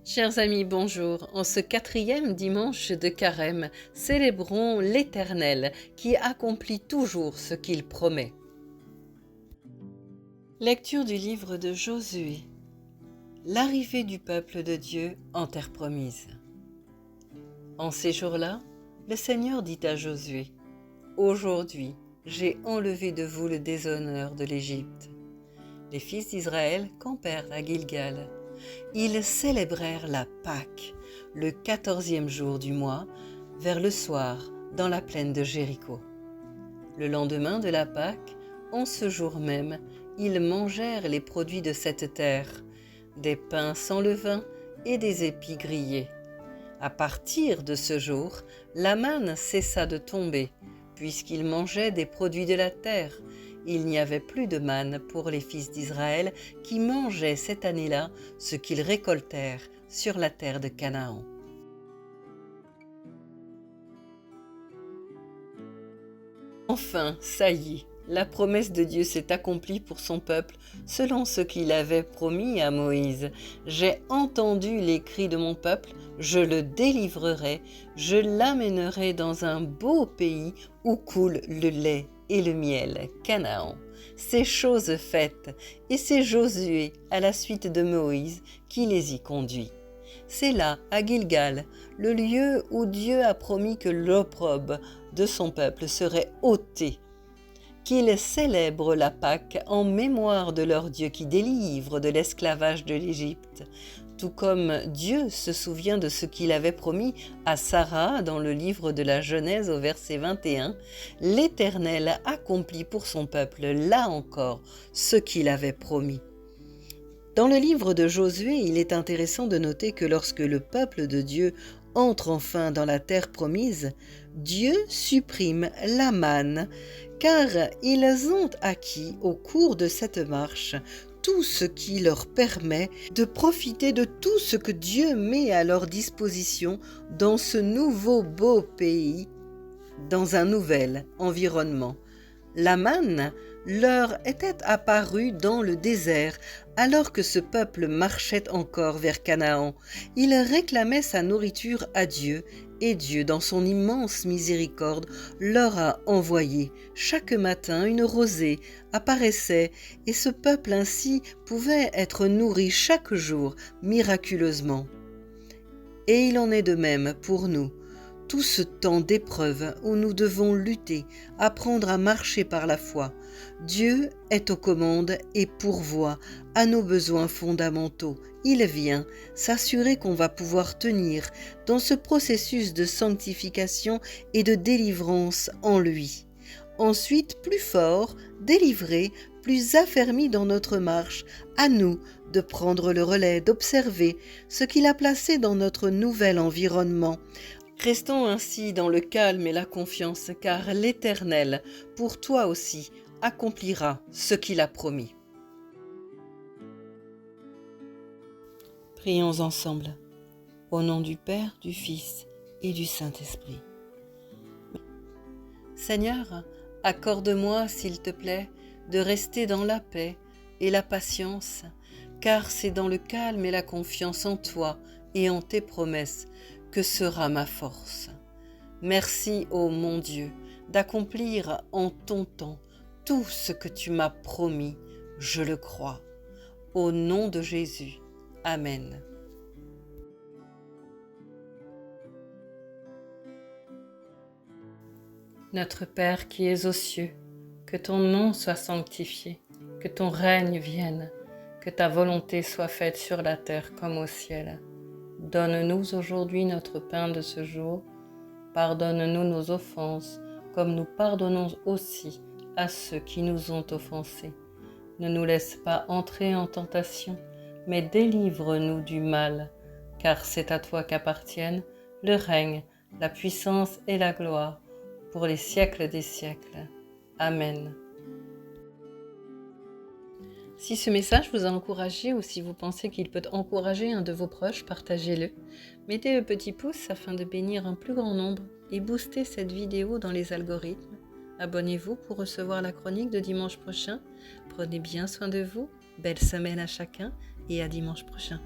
Chers amis, bonjour. En ce 4e dimanche de Carême, célébrons l'Éternel qui accomplit toujours ce qu'il promet. Lecture du livre de Josué. L'arrivée du peuple de Dieu en terre promise. En ces jours-là, le Seigneur dit à Josué, « Aujourd'hui, j'ai enlevé de vous le déshonneur de l'Égypte. » Les fils d'Israël campèrent à Gilgal. Ils célébrèrent la Pâque, le 14e jour du mois, vers le soir, dans la plaine de Jéricho. Le lendemain de la Pâque, en ce jour même, ils mangèrent les produits de cette terre, des pains sans levain et des épis grillés. À partir de ce jour, la manne cessa de tomber, puisqu'ils mangeaient des produits de la terre. Il n'y avait plus de manne pour les fils d'Israël qui mangeaient cette année-là ce qu'ils récoltèrent sur la terre de Canaan. Enfin, ça y est, la promesse de Dieu s'est accomplie pour son peuple selon ce qu'il avait promis à Moïse. « J'ai entendu les cris de mon peuple, je le délivrerai, je l'amènerai dans un beau pays où coule le lait et le miel, Canaan. » C'est chose faite, et c'est Josué, à la suite de Moïse, qui les y conduit. C'est là, à Gilgal, le lieu où Dieu a promis que l'opprobre de son peuple serait ôté, qu'ils célèbrent la Pâque en mémoire de leur Dieu qui délivre de l'esclavage de l'Égypte, tout comme Dieu se souvient de ce qu'il avait promis à Sarah dans le livre de la Genèse au verset 21, l'Éternel accomplit pour son peuple, là encore, ce qu'il avait promis. Dans le livre de Josué, il est intéressant de noter que lorsque le peuple de Dieu entre enfin dans la terre promise, Dieu supprime la manne, car ils ont acquis au cours de cette marche tout ce qui leur permet de profiter de tout ce que Dieu met à leur disposition dans ce nouveau beau pays, dans un nouvel environnement. La manne leur était apparue dans le désert alors que ce peuple marchait encore vers Canaan. Il réclamait sa nourriture à Dieu et Dieu, dans son immense miséricorde, leur a envoyé. Chaque matin, une rosée apparaissait et ce peuple ainsi pouvait être nourri chaque jour miraculeusement. Et il en est de même pour nous. Tout ce temps d'épreuve où nous devons lutter, apprendre à marcher par la foi, Dieu est aux commandes et pourvoit à nos besoins fondamentaux. Il vient s'assurer qu'on va pouvoir tenir dans ce processus de sanctification et de délivrance en lui. Ensuite, plus fort, délivré, plus affermi dans notre marche, à nous de prendre le relais, d'observer ce qu'il a placé dans notre nouvel environnement. Restons ainsi dans le calme et la confiance, car l'Éternel, pour toi aussi, accomplira ce qu'il a promis. Prions ensemble, au nom du Père, du Fils et du Saint-Esprit. Seigneur, accorde-moi, s'il te plaît, de rester dans la paix et la patience, car c'est dans le calme et la confiance en toi et en tes promesses que sera ma force. Merci, ô mon Dieu, d'accomplir en ton temps tout ce que tu m'as promis, je le crois. Au nom de Jésus. Amen. Notre Père qui es aux cieux, que ton nom soit sanctifié, que ton règne vienne, que ta volonté soit faite sur la terre comme au ciel. Donne-nous aujourd'hui notre pain de ce jour. Pardonne-nous nos offenses, comme nous pardonnons aussi à ceux qui nous ont offensés. Ne nous laisse pas entrer en tentation, mais délivre-nous du mal, car c'est à toi qu'appartiennent le règne, la puissance et la gloire, pour les siècles des siècles. Amen. Si ce message vous a encouragé ou si vous pensez qu'il peut encourager un de vos proches, partagez-le. Mettez le petit pouce afin de bénir un plus grand nombre et booster cette vidéo dans les algorithmes. Abonnez-vous pour recevoir la chronique de dimanche prochain. Prenez bien soin de vous. Belle semaine à chacun et à dimanche prochain.